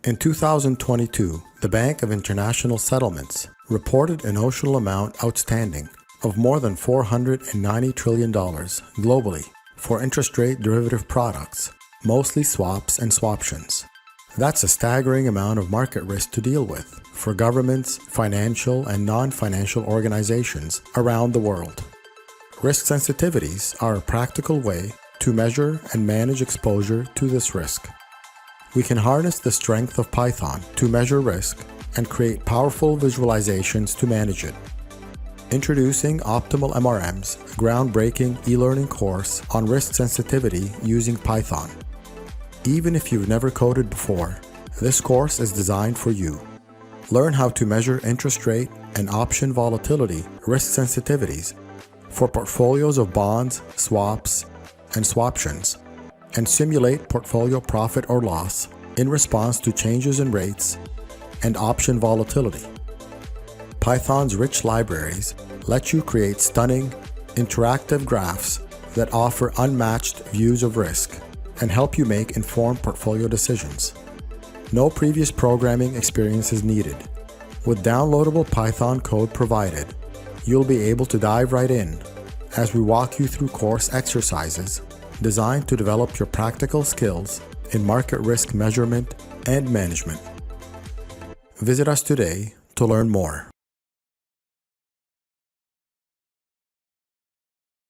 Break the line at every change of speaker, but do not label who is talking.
In 2022, the Bank of International Settlements reported a notional amount outstanding of more than $490 trillion globally for interest rate derivative products, mostly swaps and swaptions. That's a staggering amount of market risk to deal with for governments, financial and non-financial organizations around the world. Risk sensitivities are a practical way to measure and manage exposure to this risk. We can harness the strength of Python to measure risk and create powerful visualizations to manage it. Introducing Optimal MRM's groundbreaking e-learning course on risk sensitivity using Python. Even if you've never coded before, this course is designed for you. Learn how to measure interest rate and option volatility risk sensitivities for portfolios of bonds, swaps, and swaptions, and simulate portfolio profit or loss in response to changes in rates and option volatility. Python's rich libraries let you create stunning, interactive graphs that offer unmatched views of risk and help you make informed portfolio decisions. No previous programming experience is needed. With downloadable Python code provided, you'll be able to dive right in as we walk you through course exercises designed to develop your practical skills in market risk measurement and management. Visit us today to learn more.